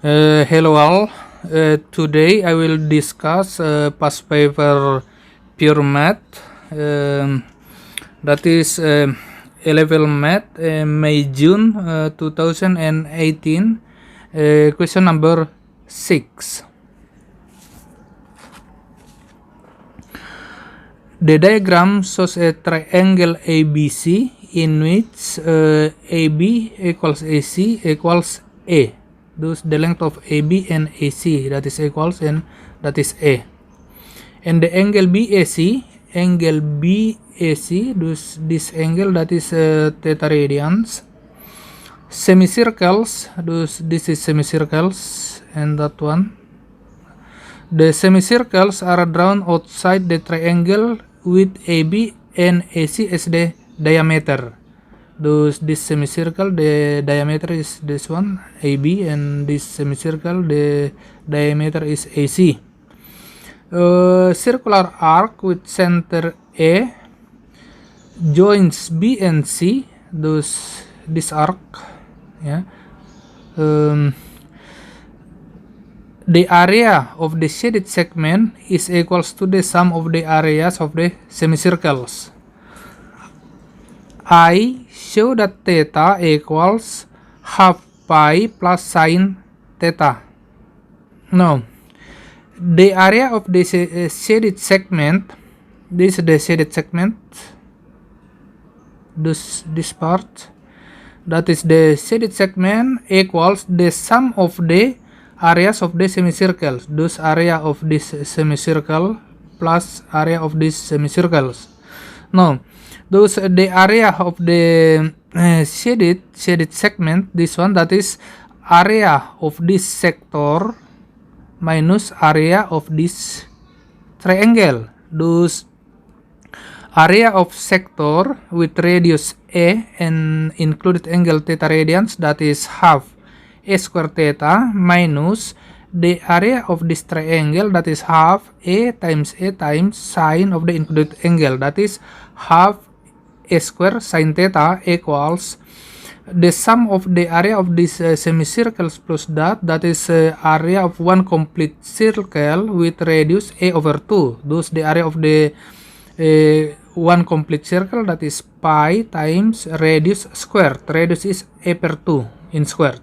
Hello all. Today I will discuss past paper pure math. Um, that is A-level math, May June 2018. Question number 6. The diagram shows a triangle ABC in which AB equals AC equals A. Thus the length of AB and AC that is equals and that is A. And the angle BAC, thus this angle that is theta radians. Semicircles, thus this is semicircles and that one. The semicircles are drawn outside the triangle with AB and AC as the diameter. Thus this semicircle, the diameter is this one, AB, and this semicircle, the diameter is AC. Circular arc with center A joins B and C, thus this arc, yeah. The area of the shaded segment is equals to the sum of the areas of the semicircles. I show that theta equals half pi plus sine theta. Now, the area of the shaded segment, this is the shaded segment, this part, that is the shaded segment equals the sum of the areas of the semicircles, thus area of this semicircle plus area of these semicircles. Now, thus the area of the shaded segment, this one, that is area of this sector minus area of this triangle. Thus area of sector with radius A and included angle theta radians, that is half A square theta minus the area of this triangle, that is half A times sine of the included angle, that is half A square sine theta equals the sum of the area of these semicircles plus that is area of one complete circle with radius A over 2. Thus the area of the one complete circle, that is pi times radius squared. Radius is A per 2 in squared.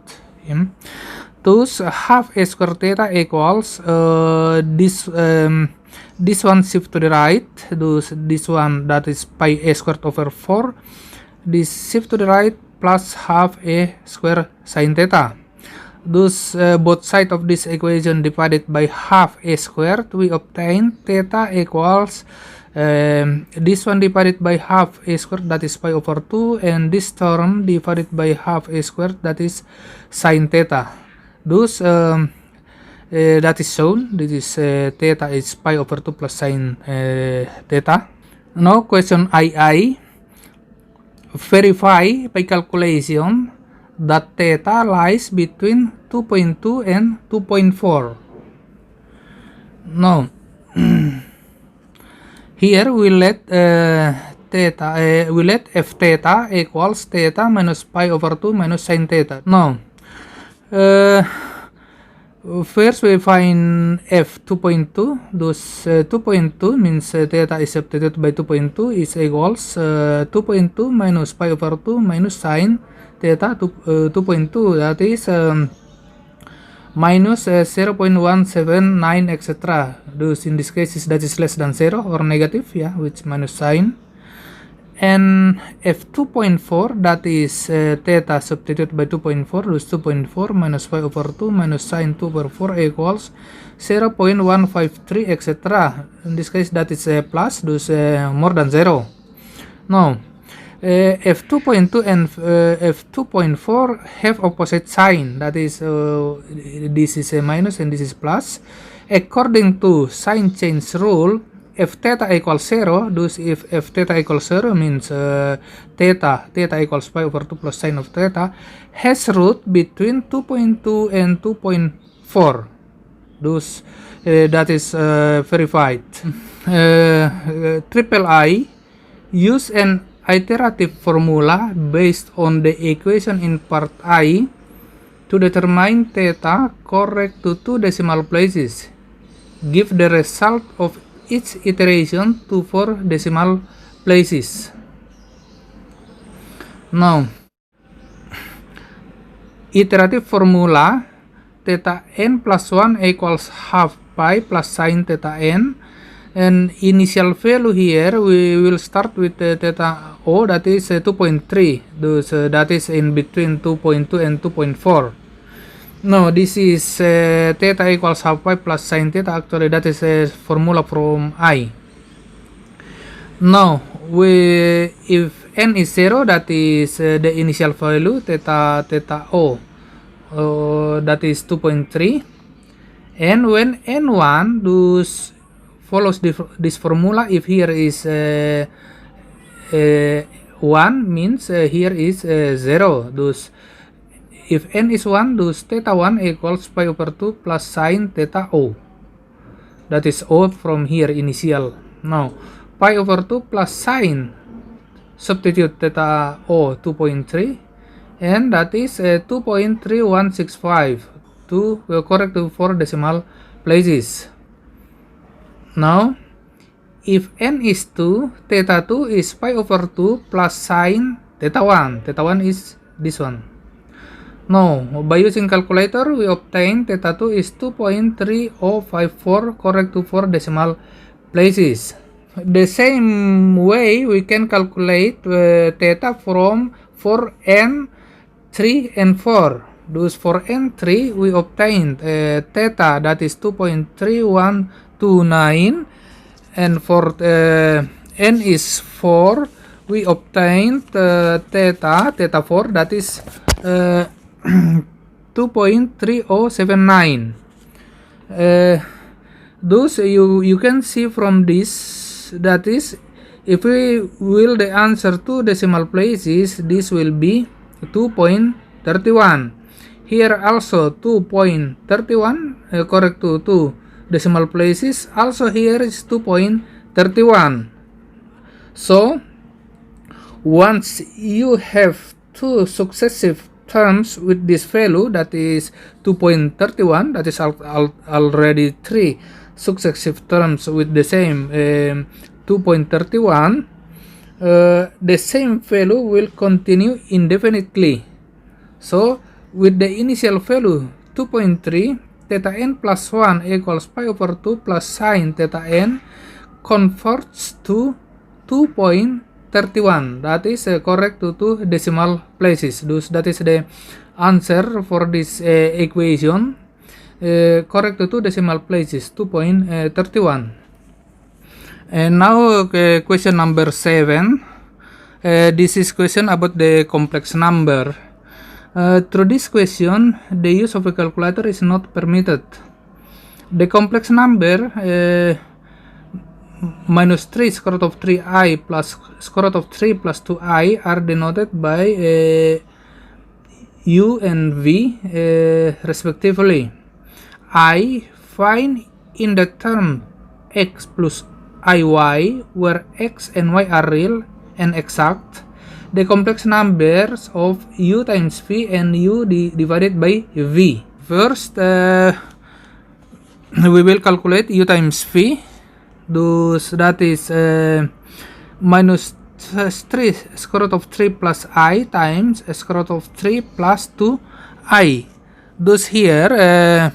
Thus half A square theta equals this one shift to the right, thus this one, that is pi A squared over 4, this shift to the right plus half A square sine theta. Thus both sides of this equation divided by half A squared, we obtain theta equals this one divided by half A squared, that is pi over 2, and this term divided by half A squared, that is sine theta. Thus that is shown, this is theta is pi over 2 plus sine theta. Now question II, verify by calculation that theta lies between 2.2 and 2.4. Now here we let f theta equals theta minus pi over 2 minus sine theta. Now first we find f 2.2. Thus 2.2 means theta is substituted by 2.2 is equals 2.2 minus pi over 2 minus sine theta 2.2, that is minus 0.179 etc. Thus in this case that is less than 0 or negative, yeah, which minus sine. And f 2.4, that is theta substituted by 2.4, thus 2.4 minus pi over 2 minus sine 2 over 4 equals 0.153 etc. In this case that is plus, thus more than 0. Now f 2.2 and f 2.4 have opposite sign, that is this is a minus and this is plus. According to sign change rule, f theta equals 0. Thus if f theta equals 0 means theta equals pi over 2 plus sine of theta has root between 2.2 and 2.4. Thus that is verified. Triple I use an iterative formula based on the equation in part I To determine theta correct to 2 decimal places, give the result of each iteration to 4 decimal places. Now, iterative formula theta n plus 1 equals half pi plus sine theta n, and initial value here we will start with theta O, that is 2.3, thus that is in between 2.2 and 2.4. No, this is theta equals half pi plus sine theta. Actually, that is a formula from I. Now, if n is 0, that is the initial value theta O, that is 2.3. And when n1, thus follows this formula. If here is 1, means here is 0. Thus, if n is 1, thus theta 1 equals pi over 2 plus sine theta O. That is O from here, initial. Now, pi over 2 plus sine, substitute theta O 2.3, and that is 2.3165 to correct to 4 decimal places. Now, if n is 2, theta 2 is pi over 2 plus sine theta 1. Theta 1 is this one. Now, by using calculator, we obtain theta 2 is 2.3054 correct to 4 decimal places. The same way, we can calculate theta from 4n, 3, and 4. Thus, for n3, we obtained theta, that is 2.3129. And for n is 4, we obtained theta 4, that is 2.3079. Thus, you can see from this, that is, if we will the answer 2 decimal places, this will be 2.31. Here also 2.31 correct to 2 decimal places. Also here is 2.31. So once you have 2 successive terms with this value, that is 2.31, that is already 3 successive terms with the same 2.31, the same value will continue indefinitely. So with the initial value 2.3, theta n plus 1 equals pi over 2 plus sine theta n converts to 2.31. That is correct to 2 decimal places. Thus, that is the answer for this equation. Correct to 2 decimal places, 2.31. And now question number 7. This is question about the complex number. Through this question, the use of a calculator is not permitted. The complex number minus 3 square root of 3i plus square root of 3 plus 2i are denoted by u and v respectively. I find in the term x plus iy, where x and y are real and exact, the complex numbers of u times v and u divided by v. First, we will calculate u times v. Thus, that is minus 3 square root of 3 plus I times square root of 3 plus 2i. Thus, here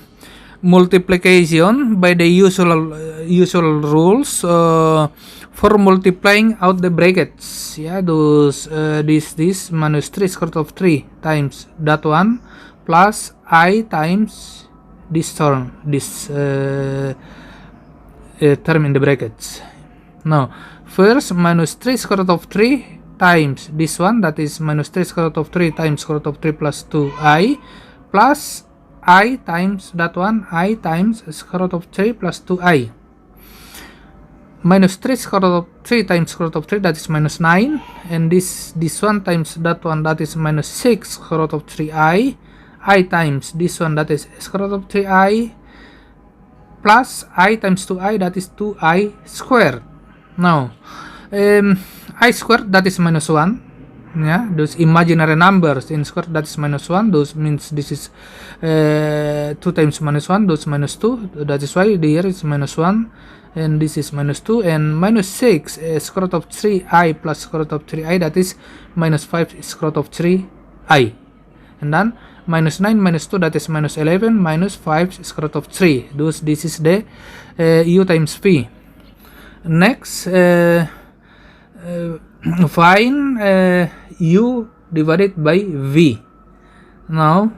multiplication by the usual rules for multiplying out the brackets. Yeah, thus this minus 3 square root of 3 times that one plus I times this term, term in the brackets. Now, first minus 3 square root of 3 times this one, that is minus 3 square root of 3 times square root of 3 plus 2i plus I times that one, I times square root of 3 plus 2i. Minus 3 square root of 3 times square root of 3, that is minus 9. And this one times that one, that is minus 6 square root of 3i. I times this one, that is square root of 3i. Plus I times 2i, that is 2i squared. Now, I squared, that is minus 1. yeah, those imaginary numbers in square, that is minus 1, those means this is 2 times minus 1, those minus 2, that is why here is minus 1, and this is minus 2, and minus 6 square root of 3i plus square root of 3i, that is minus 5 square root of 3i, and then minus 9 minus 2, that is minus 11 minus 5 square root of 3, thus this is the u times v. Next, find u divided by v. Now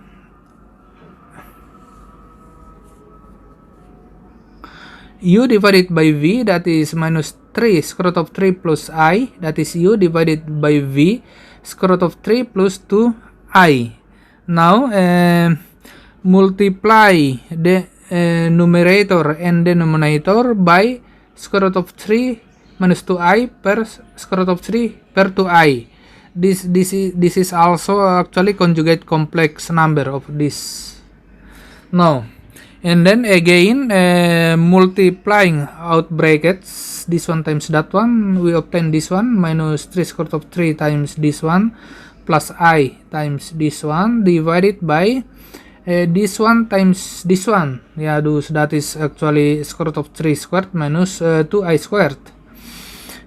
u divided by v, that is minus 3 square root of 3 plus I, that is u divided by v square root of 3 plus 2i. Now multiply the numerator and denominator by square root of 3 minus 2i per square root of 3 per 2i. This is also actually conjugate complex number of this. Now, and then again multiplying out brackets, this one times that one, we obtain this one minus 3 square root of 3 times this one plus I times this one divided by this one times this one. Yeah, thus that is actually square root of 3 squared minus 2i squared.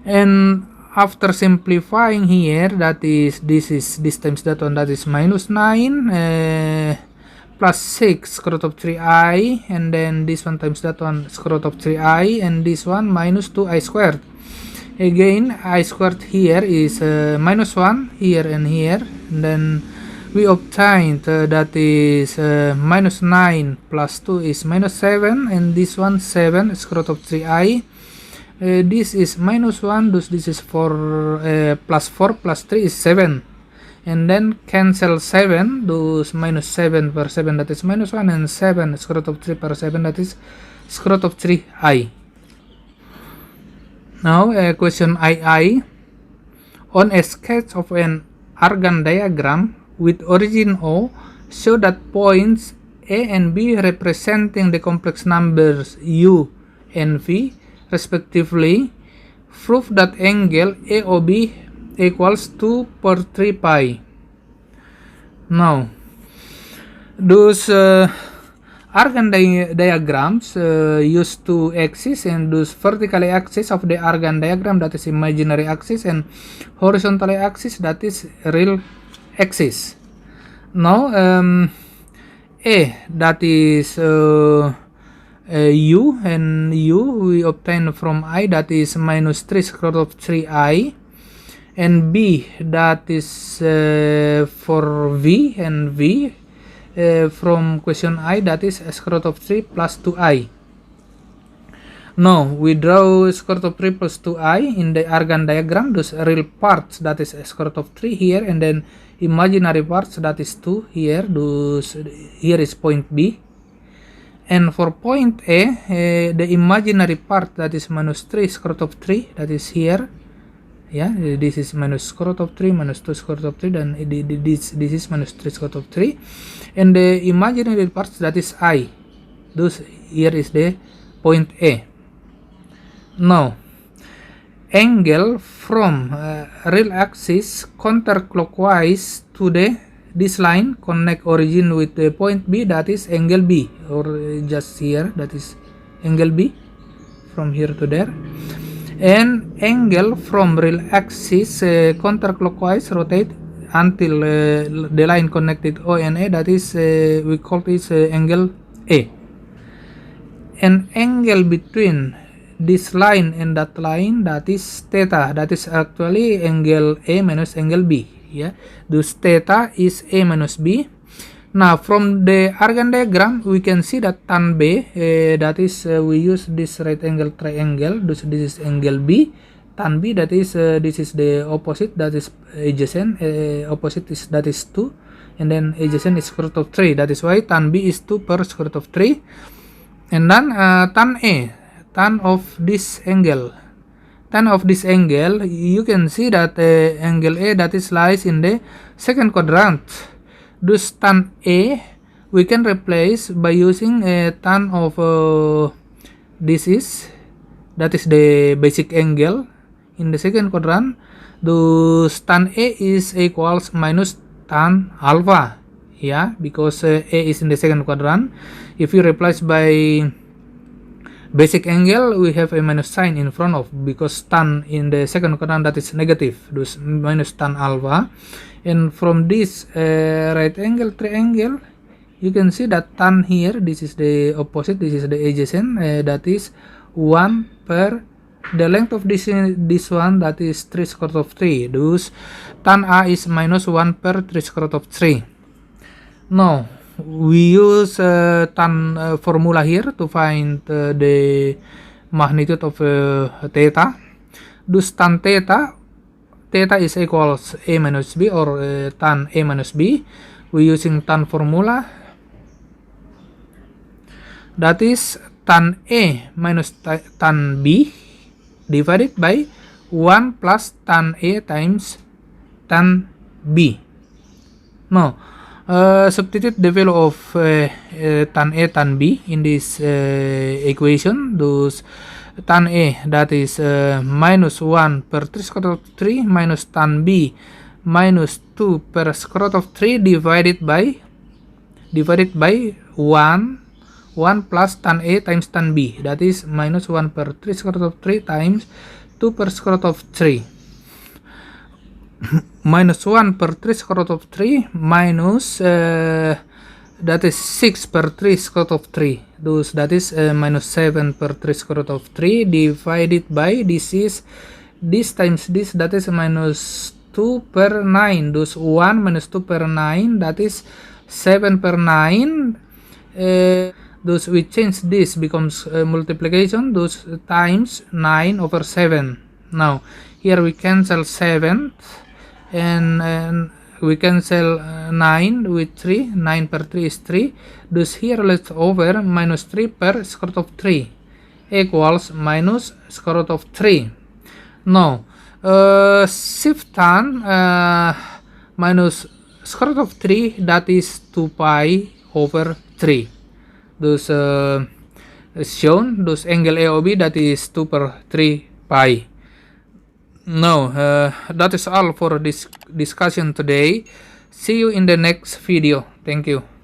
And after simplifying here, that is this times that one, that is minus 9 plus 6 square root of 3i, and then this one times that one square root of 3i, and this one minus 2i squared. Again, I squared here is minus 1 here and here, and then we obtained that is minus 9 plus 2 is minus 7, and this one 7 square root of 3i. This is minus 1, thus this is 4 plus 4 plus 3 is 7, and then cancel 7, thus minus 7 per 7, that is minus 1, and 7 square root of 3 per 7, that is square root of 3i. Now question II. On a sketch of an Argand diagram with origin O, show that points A and B representing the complex numbers u and v respectively prove that angle AOB equals 2 per 3 pi. Now, those Argand diagrams use two axes, and those vertical axis of the Argand diagram, that is imaginary axis, and horizontal axis, that is real axis. Now A, that is u, and u we obtain from I, that is minus 3 square root of 3i, and B, that is for v, and v from question I, that is square root of 3 plus 2i. Now we draw square root of 3 plus 2i in the Argand diagram, those real parts, that is square root of 3 here, and then imaginary parts, that is 2 here, those here is point B. And for point A, the imaginary part, that is minus 3 square root of 3, that is here. Yeah, this is minus square root of 3 minus 2 square root of 3, then this is minus 3 square root of 3, and the imaginary parts, that is I. Thus here is the point A. Now angle from real axis counterclockwise to this line connect origin with the point B, that is angle B, or just here, that is angle B from here to there. And angle from real axis counterclockwise rotate until the line connected O and A, that is we call this angle A. And angle between this line and that line, that is theta, that is actually angle A minus angle B. Yeah, thus theta is A minus B. Now from the Argand diagram we can see that tan B, that is we use this right angle triangle, thus this is angle B. Tan B, that is this is the opposite, that is adjacent, opposite is that is 2, and then adjacent is square root of 3, that is why tan B is 2 per square root of 3. And then tan A, tan of this angle, you can see that angle A, that is lies in the second quadrant. Thus tan A we can replace by using a tan of that is the basic angle in the second quadrant, thus tan A is equals minus tan alpha. Yeah, because A is in the second quadrant. If you replace by basic angle, we have a minus sign in front of, because tan in the second quadrant that is negative, thus minus tan alpha. And from this right angle triangle, you can see that tan here, this is the opposite, this is the adjacent, that is 1 per the length of this one, that is 3 square root of 3. Thus tan A is minus 1 per 3 square root of 3. Now we use tan formula here to find the magnitude of theta. Thus tan theta is equals A minus B, or tan A minus B. We using tan formula, that is tan A minus tan B divided by 1 plus tan A times tan B. Now substitute the value of tan A, tan B in this equation. Thus tan A, that is minus 1 per 3 square root of 3 minus tan B minus 2 per square root of 3 divided by 1 plus tan A times tan B, that is minus 1 per 3 square root of 3 times 2 per square root of 3 minus 1 per 3 square root of 3 minus that is 6 per 3 square root of 3, thus that is minus 7 per 3 square root of 3 divided by this times this, that is minus 2 per 9, thus 1 minus 2 per 9, that is 7 per 9. Thus we change this, becomes multiplication, thus times 9 over 7. Now here we cancel 7 and we cancel 9 with 3, 9 per 3 is 3, thus here left over minus 3 per square root of 3 equals minus square root of 3. Now shift tan minus square root of 3, that is 2 pi over 3. Thus shown, thus angle AOB, that is 2 per 3 pi. Now that is all for this discussion today. See you in the next video. Thank you.